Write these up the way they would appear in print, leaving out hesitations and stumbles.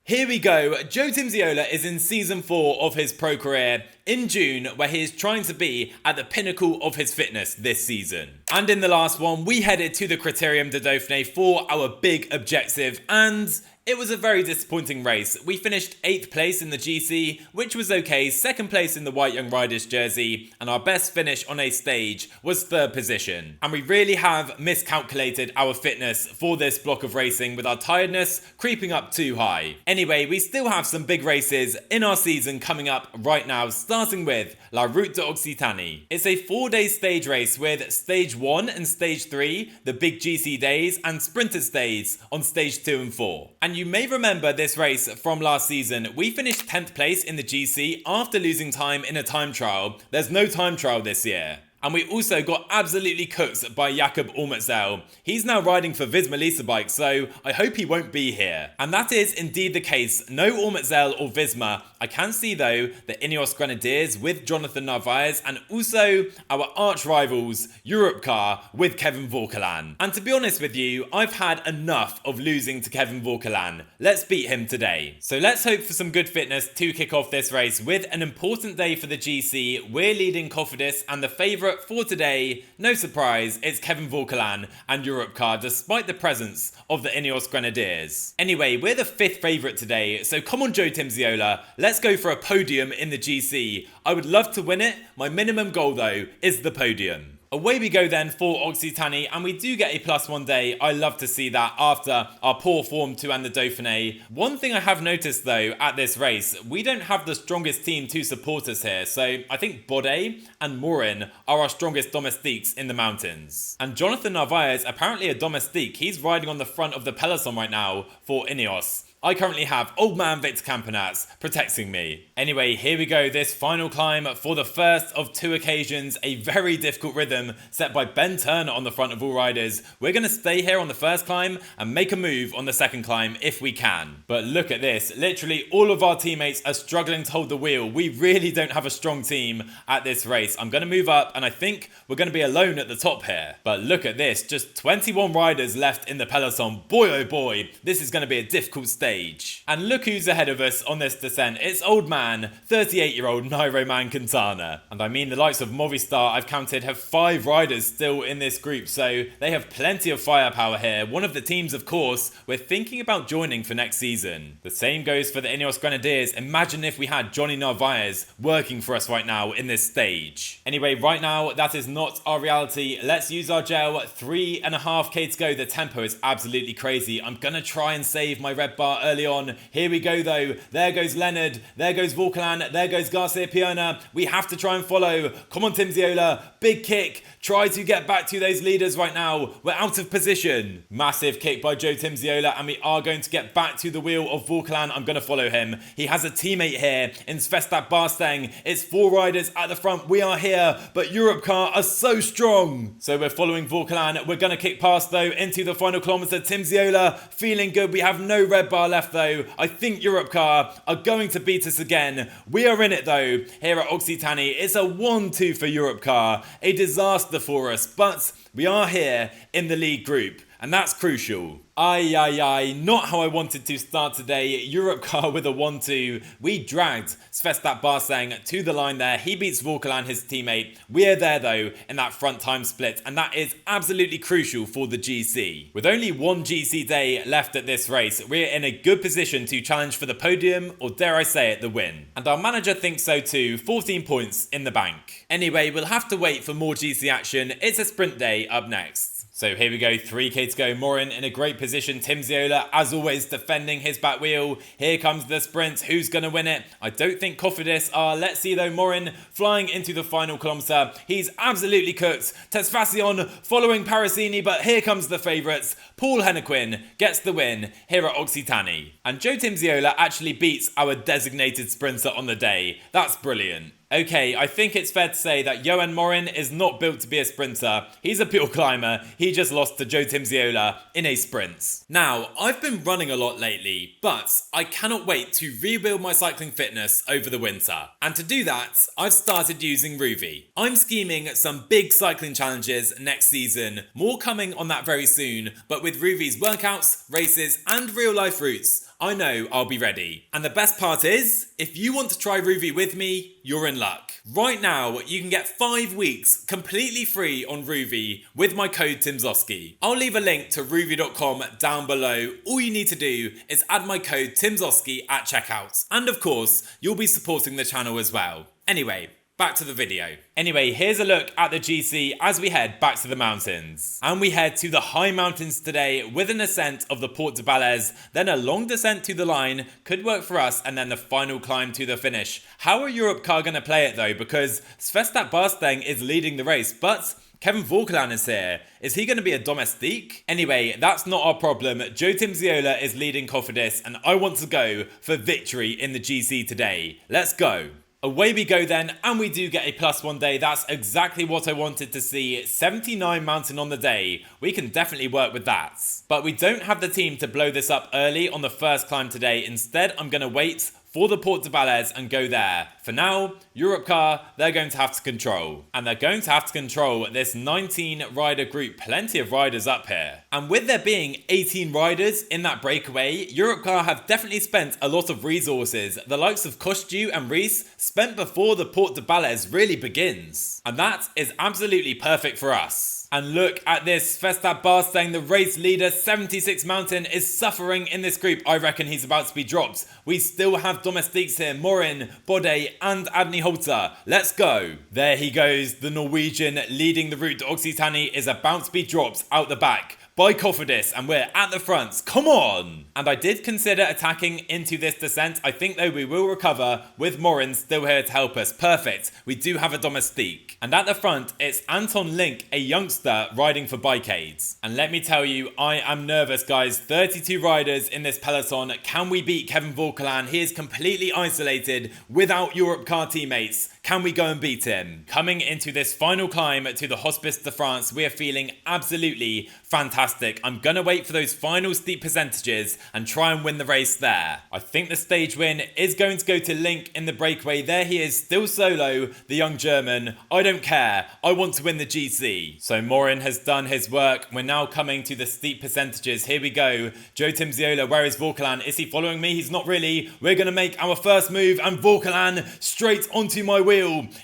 Here we go. Joe Timmsiola is in season 4 of his pro career in June, where he is trying to be at the pinnacle of his fitness this season. And in the last one, we headed to the Criterium de Dauphiné for our big objective, and it was a very disappointing race. We finished 8th place in the GC, which was okay, 2nd place in the White Young Riders jersey, and our best finish on a stage was 3rd position. And we really have miscalculated our fitness for this block of racing, with our tiredness creeping up too high. Anyway, we still have some big races in our season coming up right now, starting with La Route de Occitanie. It's a 4-day stage race with stage 1 and stage 3, the big GC days, and sprinters days on stage 2 and 4. And you may remember this race from last season. We finished 10th place in the GC after losing time in a time trial. There's no time trial this year. And we also got absolutely cooked by Jakob Olmetzel. He's now riding for Visma Lease Bike, so I hope he won't be here. And that is indeed the case. No Olmetzel or Visma. I can see though the Ineos Grenadiers with Jonathan Narvaez, and also our arch rivals Europcar with Kevin Vauquelin. And to be honest with you, I've had enough of losing to Kevin Vauquelin. Let's beat him today. So let's hope for some good fitness to kick off this race with an important day for the GC. We're leading Cofidis, and the favourite for today, no surprise, it's Kevin Vauquelin and Europcar, despite the presence of the Ineos Grenadiers. Anyway, we're the 5th favourite today, so come on Joe Timmsiola, let's go for a podium in the GC. I would love to win it. My minimum goal though is the podium. Away we go then for Occitanie, and we do get a +1 day. I love to see that after our poor form to end the Dauphiné. One thing I have noticed though at this race, we don't have the strongest team to support us here. So I think Bode and Morin are our strongest domestiques in the mountains. And Jonathan Narvaez, apparently a domestique, he's riding on the front of the peloton right now for Ineos. I currently have old man Victor Campenas protecting me. Anyway, here we go, this final climb for the first of 2 occasions, a very difficult rhythm set by Ben Turner on the front of all riders. We're going to stay here on the first climb and make a move on the second climb if we can. But look at this, literally all of our teammates are struggling to hold the wheel. We really don't have a strong team at this race. I'm going to move up, and I think we're going to be alone at the top here. But look at this, just 21 riders left in the peloton. Boy oh boy, this is going to be a difficult stage. And look who's ahead of us on this descent. It's old man, 38-year-old Nairo Man Quintana. And I mean the likes of Movistar, I've counted, have 5 riders still in this group, so they have plenty of firepower here. One of the teams, of course, we're thinking about joining for next season. The same goes for the Ineos Grenadiers. Imagine if we had Johnny Narvaez working for us right now in this stage. Anyway, right now, that is not our reality. Let's use our gel. 3.5k to go. The tempo is absolutely crazy. I'm gonna try and save my red bar early on. Here we go though. There goes Leonard. There goes Vauquelin. There goes Garcia Piona. We have to try and follow. Come on Timmsiola. Big kick. Try to get back to those leaders right now. We're out of position. Massive kick by Joe Timmsiola, and we are going to get back to the wheel of Vauquelin. I'm going to follow him. He has a teammate here in Svestat Barstang. It's 4 riders at the front. We are here, but Europcar are so strong. So we're following Vauquelin. We're going to kick past though into the final kilometre. Timmsiola feeling good. We have no red bar left though. I think Europcar are going to beat us again. We are in it though here at Occitanie. It's a 1-2 for Europcar. A disaster for us, but we are here in the league group, and that's crucial. Not how I wanted to start today. Europcar with a 1-2. We dragged Svestat Barstang to the line there. He beats Vauquelin, his teammate. We are there though in that front time split, and that is absolutely crucial for the GC. With only 1 GC day left at this race, we're in a good position to challenge for the podium, or dare I say it, the win. And our manager thinks so too. 14 points in the bank. Anyway, we'll have to wait for more GC action. It's a sprint day up next. So here we go, 3k to go. Morin in a great position. Timmsiola, as always, defending his back wheel. Here comes the sprint. Who's going to win it? I don't think Cofidis are. Let's see though. Morin flying into the final kilometre. He's absolutely cooked. Tesfacion following Parasini, but here comes the favourites. Paul Hennequin gets the win here at Occitanie. And Joe Timmsiola actually beats our designated sprinter on the day. That's brilliant. Okay, I think it's fair to say that Johan Morin is not built to be a sprinter. He's a pure climber. He just lost to Joe Timmsiola in a sprint. Now, I've been running a lot lately, but I cannot wait to rebuild my cycling fitness over the winter. And to do that, I've started using Ruvi. I'm scheming some big cycling challenges next season. More coming on that very soon, but with Ruvi's workouts, races, and real life routes, I know I'll be ready. And the best part is, if you want to try Rouvy with me, you're in luck. Right now, you can get 5 weeks completely free on Rouvy with my code Timmsoski. I'll leave a link to rouvy.com down below. All you need to do is add my code Timmsoski at checkout. And of course, you'll be supporting the channel as well. Anyway, back to the video. Anyway, here's a look at the GC as we head back to the mountains. And we head to the high mountains today with an ascent of the Port de Balès, then a long descent to the line, could work for us, and then the final climb to the finish. How are Europcar going to play it though? Because Svestat Barsteng is leading the race, but Kevin Vauquelin is here. Is he going to be a domestique? Anyway, that's not our problem. Joe Timmsiola is leading Cofidis, and I want to go for victory in the GC today. Let's go. Away we go then, and we do get a +1 day. That's exactly what I wanted to see. 79 mountain on the day. We can definitely work with that. But we don't have the team to blow this up early on the first climb today. Instead, I'm going to wait for the Port de Balès and go there. For now, Europcar, they're going to have to control. And they're going to have to control this 19 rider group. Plenty of riders up here. And with there being 18 riders in that breakaway, Europcar have definitely spent a lot of resources. The likes of Kostu and Rees spent before the Port de Balès really begins. And that is absolutely perfect for us. And look at this, Svestat Barsteng, the race leader, 76 mountain, is suffering in this group. I reckon he's about to be dropped. We still have domestiques here, Morin, Bode and Adni Holter. Let's go. There he goes, the Norwegian leading the Route de Occitanie is about to be dropped out the back by Cofidis, and we're at the front. Come on! And I did consider attacking into this descent. I think though we will recover with Morin still here to help us. Perfect. We do have a domestique. And at the front, it's Anton Link, a youngster riding for Bikeades. And let me tell you, I am nervous, guys. 32 riders in this peloton. Can we beat Kevin Vauquelin? He is completely isolated without Europcar teammates. Can we go and beat him? Coming into this final climb to the Hospice de France, we are feeling absolutely fantastic. I'm gonna wait for those final steep percentages and try and win the race there. I think the stage win is going to go to Link in the breakaway. There he is, still solo, the young German. I don't care. I want to win the GC. So Morin has done his work. We're now coming to the steep percentages. Here we go. Joe Timmsiola, where is Vauquelin? Is he following me? He's not really. We're gonna make our first move, and Vauquelin straight onto my wheel.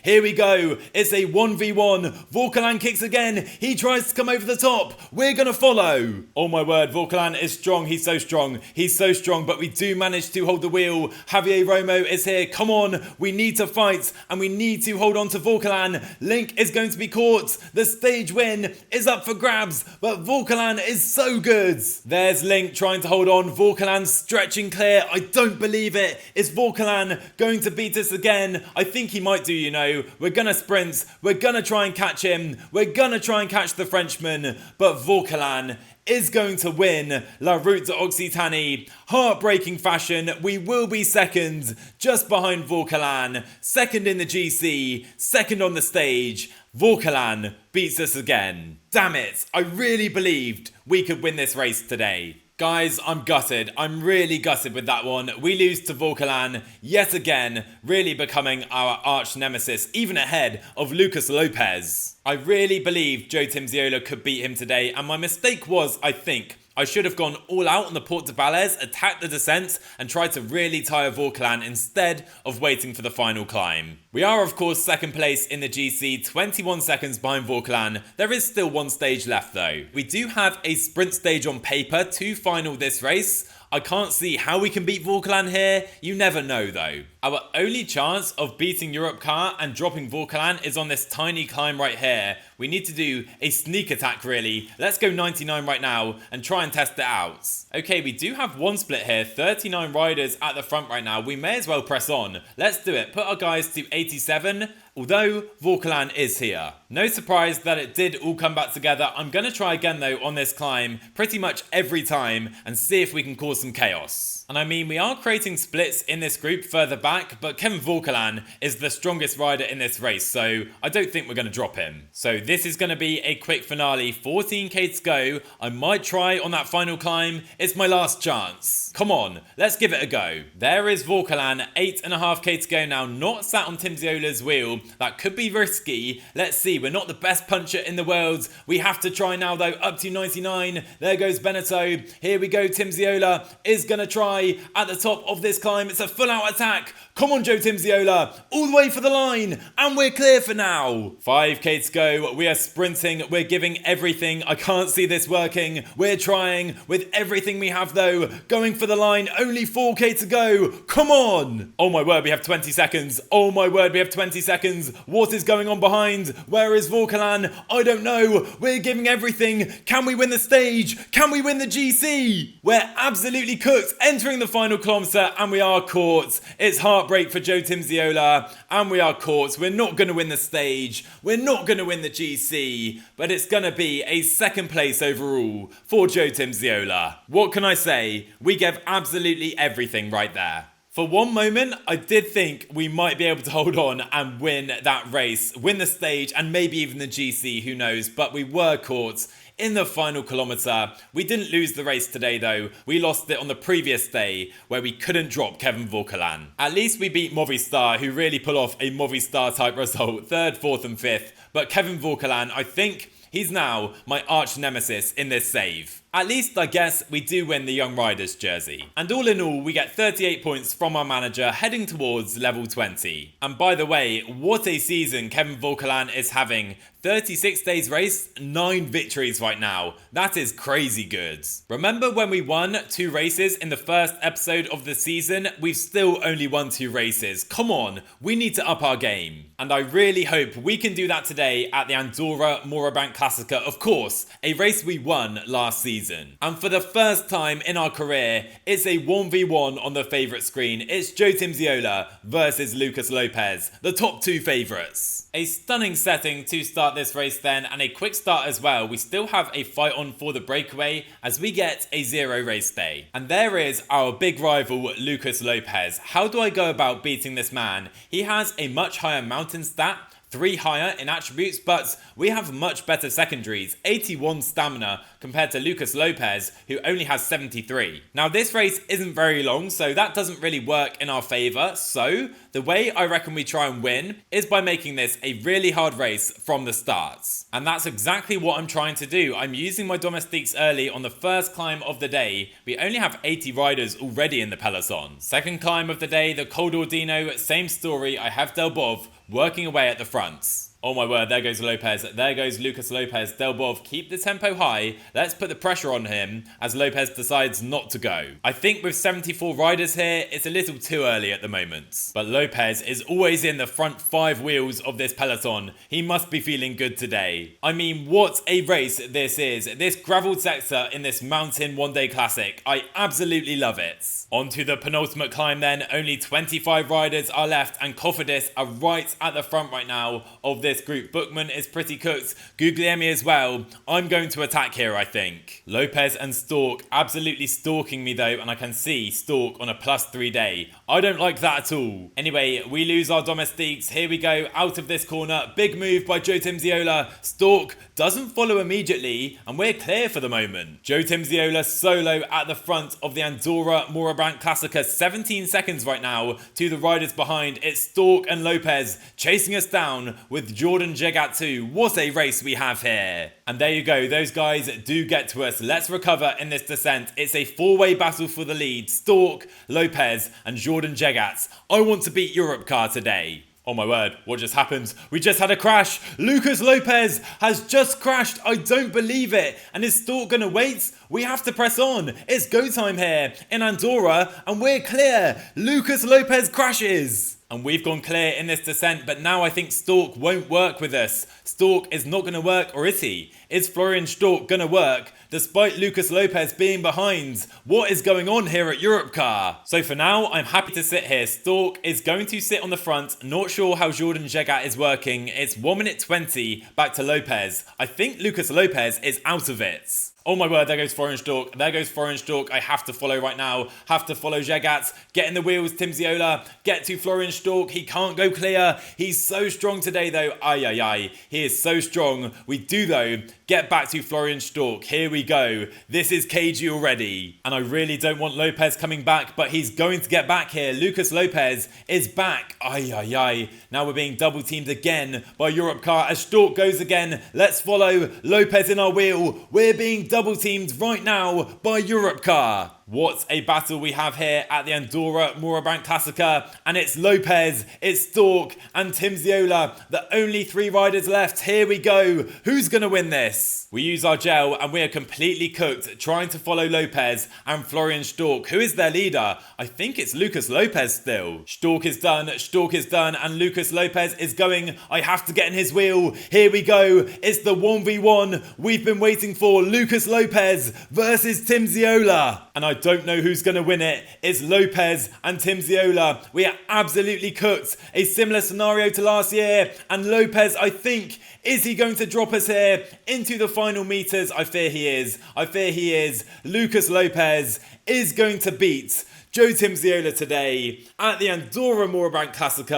Here we go. It's a 1v1. Vauquelin kicks again. He tries to come over the top. We're going to follow. Oh my word. Vauquelin is strong. He's so strong. He's so strong, but we do manage to hold the wheel. Javier Romo is here. Come on. We need to fight and we need to hold on to Vauquelin. Link is going to be caught. The stage win is up for grabs, but Vauquelin is so good. There's Link trying to hold on. Vauquelin stretching clear. I don't believe it. Is Vauquelin going to beat us again? I think he might do, you know. We're gonna sprint. We're gonna try and catch him. We're gonna try and catch the Frenchman. But Vauquelin is going to win La Route de Occitanie. Heartbreaking fashion. We will be second, just behind Vauquelin. Second in the GC. Second on the stage. Vauquelin beats us again. Damn it. I really believed we could win this race today. Guys, I'm gutted. I'm really gutted with that one. We lose to Vauquelin yet again, really becoming our arch nemesis, even ahead of Lucas Lopes. I really believed Joe Timmsiola could beat him today, and my mistake was, I think, I should have gone all out on the Port de Balès, attacked the descent, and tried to really tire Vauquelin instead of waiting for the final climb. We are, of course, second place in the GC, 21 seconds behind Vauquelin. There is still one stage left, though. We do have a sprint stage on paper to final this race. I can't see how we can beat Vauquelin here. You never know, though. Our only chance of beating Europcar and dropping Vauquelin is on this tiny climb right here. We need to do a sneak attack, really. Let's go 99 right now and try and test it out. Okay, we do have one split here. 39 riders at the front right now. We may as well press on. Let's do it. Put our guys to 87. Although Vauquelin is here. No surprise that it did all come back together. I'm going to try again though on this climb pretty much every time and see if we can cause some chaos. And I mean, we are creating splits in this group further back, but Kevin Vauquelin is the strongest rider in this race, so I don't think we're going to drop him. So this is going to be a quick finale, 14k to go. I might try on that final climb. It's my last chance. Come on, let's give it a go. There is Vauquelin, 8.5k to go now, not sat on Timsiola's wheel. That could be risky. Let's see, we're not the best puncher in the world. We have to try now though, up to 99. There goes Beneteau. Here we go, Timmsiola is going to try. high at the top of this climb. It's a full out attack. Come on, Joe Timmsiola, all the way for the line, and we're clear for now. 5k to go, we are sprinting, we're giving everything. I can't see this working. We're trying with everything we have though, going for the line, only 4k to go. Come on. Oh my word, we have 20 seconds. Oh my word, we have 20 seconds. What is going on behind? Where is Vauquelin? I don't know. We're giving everything. Can we win the stage? Can we win the GC? We're absolutely cooked, entering the final kilometre, and we are caught. It's heartbreak for Joe Timmsiola, and we are caught. We're not going to win the stage. We're not going to win the GC, but it's going to be a second place overall for Joe Timmsiola. What can I say? We gave absolutely everything right there. For one moment, I did think we might be able to hold on and win that race, win the stage, and maybe even the GC, who knows, but we were caught in the final kilometre. We didn't lose the race today though, we lost it on the previous day where we couldn't drop Kevin Vauquelin. At least we beat Movistar, who really pull off a Movistar type result, 3rd, 4th and 5th, but Kevin Vauquelin, I think he's now my arch nemesis in this save. At least I guess we do win the Young Riders jersey. And all in all, we get 38 points from our manager heading towards level 20. And by the way, what a season Kevin Vauquelin is having. 36 days race, 9 victories right now. That is crazy good. Remember when we won 2 races in the first episode of the season? We've still only won 2 races. Come on, we need to up our game. And I really hope we can do that today at the Andorra Morabanc Classic, of course, a race we won last season. And for the first time in our career, it's a 1v1 on the favourite screen. It's Joe Timmsiola versus Lucas Lopes, the top 2 favourites. A stunning setting to start this race then, and a quick start as well. We still have a fight on for the breakaway as we get a 0 race day. And there is our big rival, Lucas Lopes. How do I go about beating this man? He has a much higher mountain stat, 3 higher in attributes, but we have much better secondaries, 81 stamina compared to Lucas Lopes, who only has 73. Now this race isn't very long, so that doesn't really work in our favour, so the way I reckon we try and win is by making this a really hard race from the start. And that's exactly what I'm trying to do. I'm using my domestiques early on the first climb of the day. We only have 80 riders already in the peloton. Second climb of the day, the Col d'Ordino, same story, I have Delbov working away at the front. Oh my word, there goes Lopes, there goes Lucas Lopes. Delbov, keep the tempo high, let's put the pressure on him as Lopes decides not to go. I think with 74 riders here, it's a little too early at the moment. But Lopes is always in the front 5 wheels of this peloton. He must be feeling good today. I mean, what a race this is. This gravelled sector in this mountain one-day classic. I absolutely love it. On to the penultimate climb then, only 25 riders are left and Cofidis are right at the front right now of this group. Bookman is pretty cooked, Guglielmi as well. I'm going to attack here, I think. Lopes and Stork absolutely stalking me though, and I can see Stork on a +3 day. I don't like that at all. Anyway, we lose our domestiques. Here we go, out of this corner. Big move by Joe Timmsiola. Stork doesn't follow immediately, and we're clear for the moment. Joe Timmsiola solo at the front of the Andorra Morabanc Classic. 17 seconds right now to the riders behind. It's Stork and Lopes chasing us down with Jordan Jegat too. What a race we have here. And there you go, those guys do get to us. Let's recover in this descent. It's a 4-way battle for the lead. Stork, Lopes and Jordan Jegat. I want to beat Europcar today. Oh my word, what just happened? We just had a crash. Lucas Lopes has just crashed. I don't believe it. And is Stork gonna wait? We have to press on. It's go time here in Andorra and we're clear. Lucas Lopes crashes. And we've gone clear in this descent, but now I think Stork won't work with us. Stork is not going to work, or is he? Is Florian Stork going to work, despite Lucas Lopes being behind? What is going on here at Europcar? So for now, I'm happy to sit here. Stork is going to sit on the front. Not sure how Jordan Jegat is working. It's 1 minute 20 back to Lopes. I think Lucas Lopes is out of it. Oh my word, there goes Florian Stork. There goes Florian Stork. I have to follow right now. Have to follow Jegat. Get in the wheels, Timmsiola. Get to Florian Stork. He can't go clear. He's so strong today though. Ay, ay, ay. He is so strong. We do though get back to Florian Stork. Here we go. This is cagey already. And I really don't want Lopes coming back, but he's going to get back here. Lucas Lopes is back. Ay, ay, ay. Now we're being double teamed again by Europcar as Stork goes again. Let's follow Lopes in our wheel. We're being double teamed right now by Europcar. What a battle we have here at the Andorra Morabanc Classic, and it's Lopes, it's Stork and Timmsiola, the only 3 riders left. Here we go. Who's going to win this? We use our gel and we are completely cooked trying to follow Lopes and Florian Stork. Who is their leader? I think it's Lucas Lopes still. Stork is done, and Lucas Lopes is going. I have to get in his wheel. Here we go. It's the 1v1 we've been waiting for. Lucas Lopes versus Timmsiola. And I don't know who's going to win it. It's Lopes and Timmsiola. We are absolutely cooked. A similar scenario to last year. And Lopes, I think, is he going to drop us here into the final meters? I fear he is. Lucas Lopes is going to beat Joe Timmsiola today at the Andorra Morabanc Classic.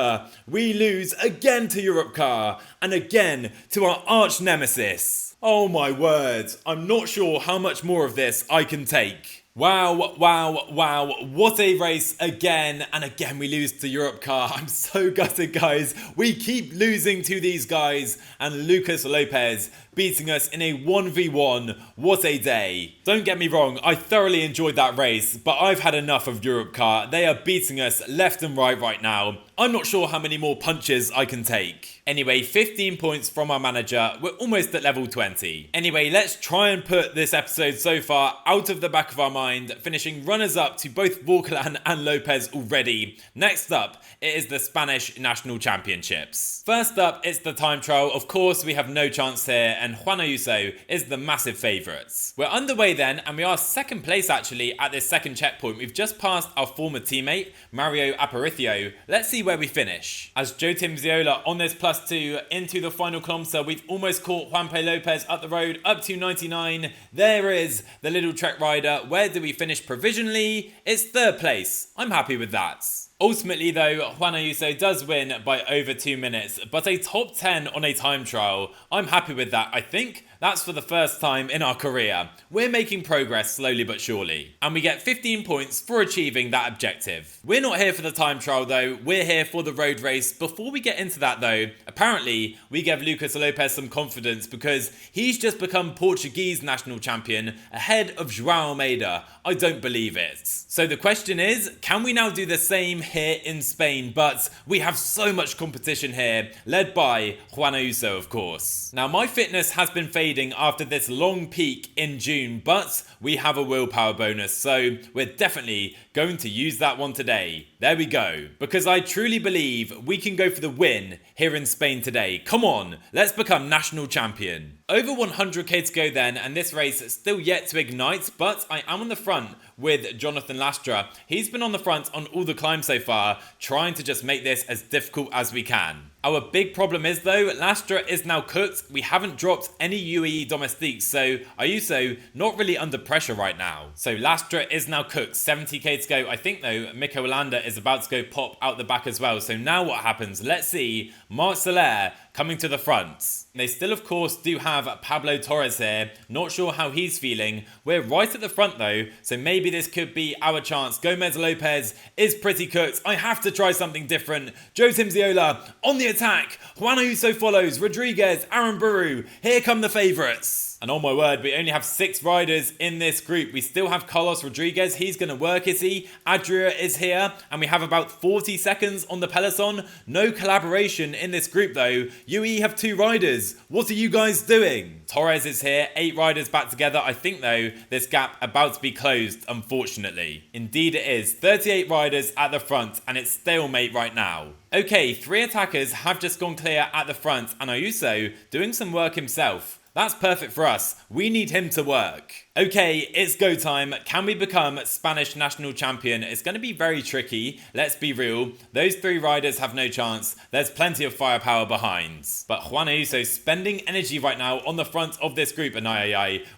We lose again to Europcar and again to our arch nemesis. Oh my word, I'm not sure how much more of this I can take. Wow, what a race again, and again we lose to Europcar. I'm so gutted, guys. We keep losing to these guys, and Lucas Lopes beating us in a 1v1. What a day. Don't get me wrong, I thoroughly enjoyed that race, but I've had enough of Europcar. They are beating us left and right now. I'm not sure how many more punches I can take. Anyway, 15 points from our manager. We're almost at level 20. Anyway, let's try and put this episode so far out of the back of our mind, finishing runners-up to both Vauquelin and Lopes already. Next up, it is the Spanish National Championships. First up, it's the time trial. Of course, we have no chance here, and Juan Ayuso is the massive favourites. We're underway then, and we are second place actually at this second checkpoint. We've just passed our former teammate, Mario Aparicio. Let's see where we finish. As Joe Timmsiola on this +2 into the final kilometre, we've almost caught Juanpe Lopes up the road up to 99. There is the little Trek rider. Where do we finish provisionally? It's third place. I'm happy with that. Ultimately though, Juan Ayuso does win by over 2 minutes, but a top 10 on a time trial. I'm happy with that. I think that's for the first time in our career. We're making progress slowly but surely. And we get 15 points for achieving that objective. We're not here for the time trial though, we're here for the road race. Before we get into that though, apparently we gave Lucas Lopes some confidence because he's just become Portuguese national champion ahead of João Almeida. I don't believe it. So the question is, can we now do the same here in Spain? But we have so much competition here, led by Juan Ayuso of course. Now my fitness has been fading after this long peak in June, but we have a willpower bonus, so we're definitely going to use that one today. There we go. Because I truly believe we can go for the win here in Spain today. Come on, let's become national champion. Over 100k to go then, and this race is still yet to ignite, but I am on the front with Jonathan Lastra. He's been on the front on all the climbs so far, trying to just make this as difficult as we can. Our big problem is though, Lastra is now cooked. We haven't dropped any UAE domestiques, so Ayuso not really under pressure right now. So Lastra is now cooked, 70k to go. I think though, Mikel Landa is about to go pop out the back as well. So now what happens? Let's see. Marc Soler coming to the front. They still of course do have Pablo Torres here. Not sure how he's feeling. We're right at the front though, so maybe this could be our chance. Gomez Lopes is pretty cooked. I have to try something different. Joe Timmsiola on the attack. Juan Ayuso follows. Rodriguez, Aaron Buru. Here come the favourites. And oh my word, we only have 6 riders in this group. We still have Carlos Rodriguez. He's going to work, is he? Adria is here. And we have about 40 seconds on the peloton. No collaboration in this group though. UAE have 2 riders. What are you guys doing? Torres is here. 8 riders back together. I think though, this gap about to be closed, unfortunately. Indeed it is. 38 riders at the front and it's stalemate right now. Okay, 3 attackers have just gone clear at the front and Ayuso doing some work himself. That's perfect for us. We need him to work. Okay, it's go time. Can we become Spanish national champion? It's going to be very tricky. Let's be real. Those 3 riders have no chance. There's plenty of firepower behind. But Juan Ayuso spending energy right now on the front of this group. And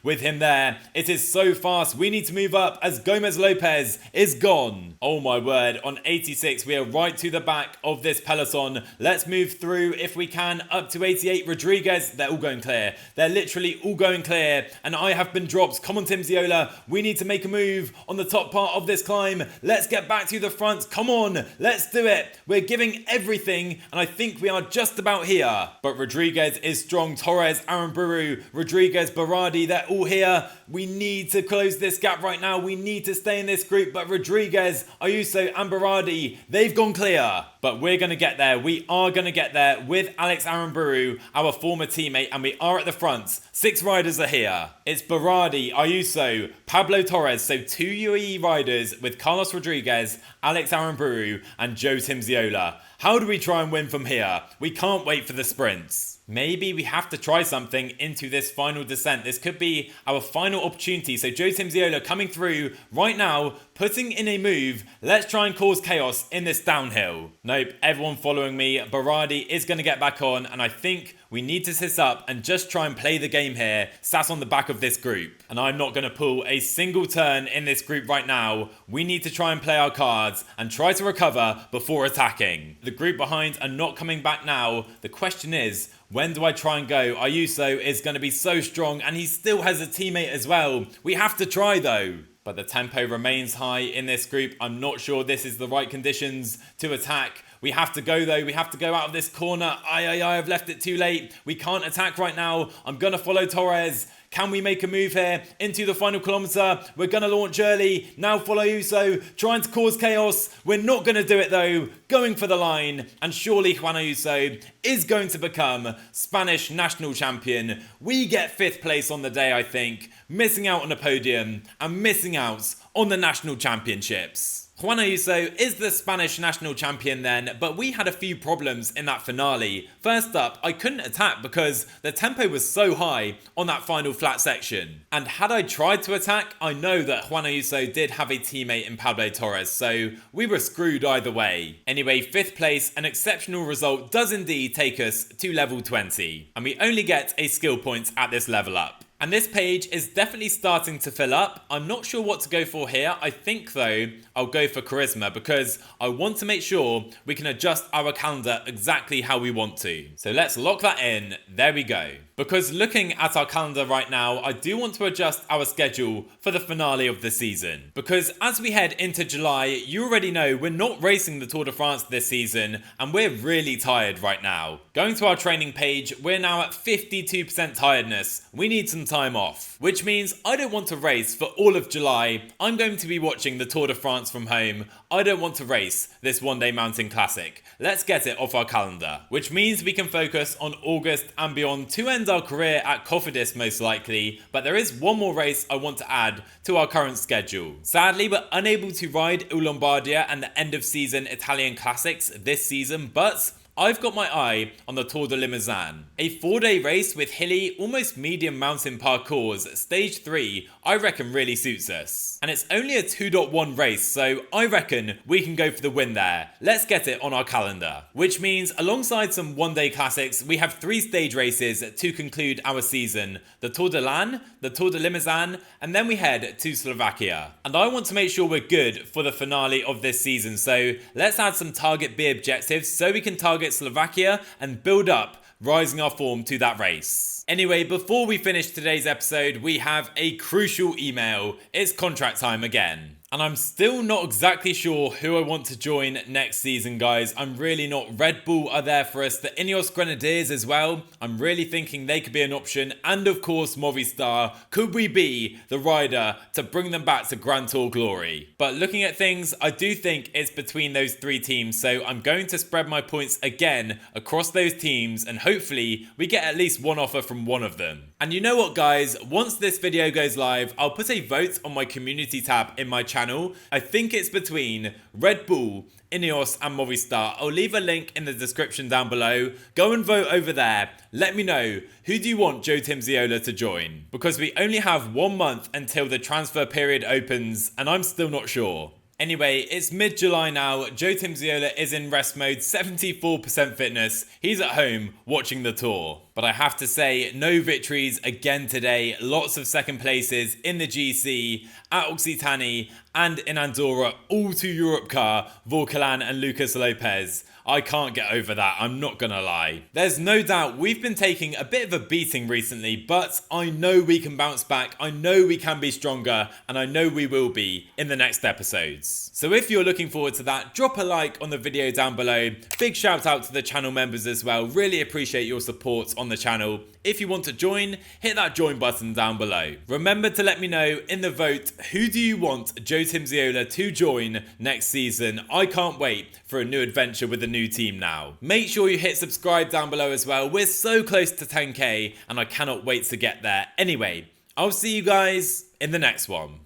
with him there, it is so fast. We need to move up as Gomez Lopes is gone. Oh my word. On 86, we are right to the back of this peloton. Let's move through if we can up to 88. Rodriguez, they're all going clear. They're They're literally all going clear, and I have been dropped. Come on, Timmsiola. We need to make a move on the top part of this climb. Let's get back to the front. Come on, let's do it. We're giving everything, and I think we are just about here. But Rodriguez is strong. Torres, Aramburu, Rodriguez, Berardi, they're all here. We need to close this gap right now. We need to stay in this group, but Rodriguez, Ayuso, and Berardi, they've gone clear. But we're going to get there. We are going to get there with Alex Aramburu, our former teammate, and we are at the front. 6 riders are here. It's Berardi, Ayuso, Pablo Torres, so 2 UAE riders with Carlos Rodriguez, Alex Aramburu, and Joe Timmsiola. How do we try and win from here? We can't wait for the sprints. Maybe we have to try something into this final descent. This could be our final opportunity. So Joe Timmsiola coming through right now, putting in a move. Let's try and cause chaos in this downhill. Nope, everyone following me. Berardi is going to get back on, and I think we need to sit up and just try and play the game here, sat on the back of this group. And I'm not going to pull a single turn in this group right now. We need to try and play our cards and try to recover before attacking. The group behind are not coming back now. The question is, when do I try and go? Ayuso is going to be so strong, and he still has a teammate as well. We have to try though. But the tempo remains high in this group. I'm not sure this is the right conditions to attack. We have to go though. We have to go out of this corner. I've left it too late. We can't attack right now. I'm going to follow Torres. Can we make a move here into the final kilometre? We're going to launch early. Now follow Ayuso, trying to cause chaos. We're not going to do it though. Going for the line. And surely Juan Ayuso is going to become Spanish national champion. We get 5th place on the day, I think. Missing out on a podium and missing out on the national championships. Juan Ayuso is the Spanish national champion then, but we had a few problems in that finale. First up, I couldn't attack because the tempo was so high on that final flat section. And had I tried to attack, I know that Juan Ayuso did have a teammate in Pablo Torres, so we were screwed either way. Anyway, 5th place, an exceptional result, does indeed take us to level 20. And we only get a skill point at this level up. And this page is definitely starting to fill up. I'm not sure what to go for here. I think though, I'll go for charisma because I want to make sure we can adjust our calendar exactly how we want to. So let's lock that in. There we go. Because looking at our calendar right now, I do want to adjust our schedule for the finale of the season. Because as we head into July, you already know we're not racing the Tour de France this season, and we're really tired right now. Going to our training page, we're now at 52% tiredness. We need some time off, which means I don't want to race for all of July. I'm going to be watching the Tour de France from home. I don't want to race this one-day mountain classic. Let's get it off our calendar, which means we can focus on August and beyond to end our career at Cofidis most likely, but there is one more race I want to add to our current schedule. Sadly, we're unable to ride Il Lombardia and the end of season Italian classics this season, but I've got my eye on the Tour de Limousin, a 4-day race with hilly, almost medium mountain parcours. Stage 3, I reckon really suits us. And it's only a 2.1 race, so I reckon we can go for the win there. Let's get it on our calendar. Which means alongside some 1-day classics, we have 3 stage races to conclude our season. The Tour de l'Ain, the Tour de Limousin, and then we head to Slovakia. And I want to make sure we're good for the finale of this season, so let's add some target B objectives so we can target Slovakia and build up, rising our form to that race. Anyway, before we finish today's episode, we have a crucial email. It's contract time again. And I'm still not exactly sure who I want to join next season, guys. I'm really not. Red Bull are there for us. The Ineos Grenadiers as well. I'm really thinking they could be an option. And of course, Movistar. Could we be the rider to bring them back to Grand Tour glory? But looking at things, I do think it's between those 3 teams. So I'm going to spread my points again across those teams. And hopefully we get at least one offer from one of them. And you know what, guys? Once this video goes live, I'll put a vote on my community tab in my channel. I think it's between Red Bull, Ineos and Movistar. I'll leave a link in the description down below. Go and vote over there. Let me know, who do you want Joe Timmsiola to join? Because we only have 1 month until the transfer period opens and I'm still not sure. Anyway, it's mid-July now. Joe Timmsiola is in rest mode, 74% fitness. He's at home watching the tour. But I have to say, no victories again today. Lots of second places in the GC, at Occitanie, and in Andorra, all to Europcar, Vauquelin and Lucas Lopes. I can't get over that, I'm not gonna lie. There's no doubt we've been taking a bit of a beating recently, but I know we can bounce back, I know we can be stronger, and I know we will be in the next episodes. So if you're looking forward to that, drop a like on the video down below. Big shout out to the channel members as well, really appreciate your support on the channel. If you want to join, hit that join button down below. Remember to let me know in the vote, who do you want Joe Timmsiola to join next season? I can't wait for a new adventure with the new team now. Make sure you hit subscribe down below as well. We're so close to 10k and I cannot wait to get there. Anyway, I'll see you guys in the next one.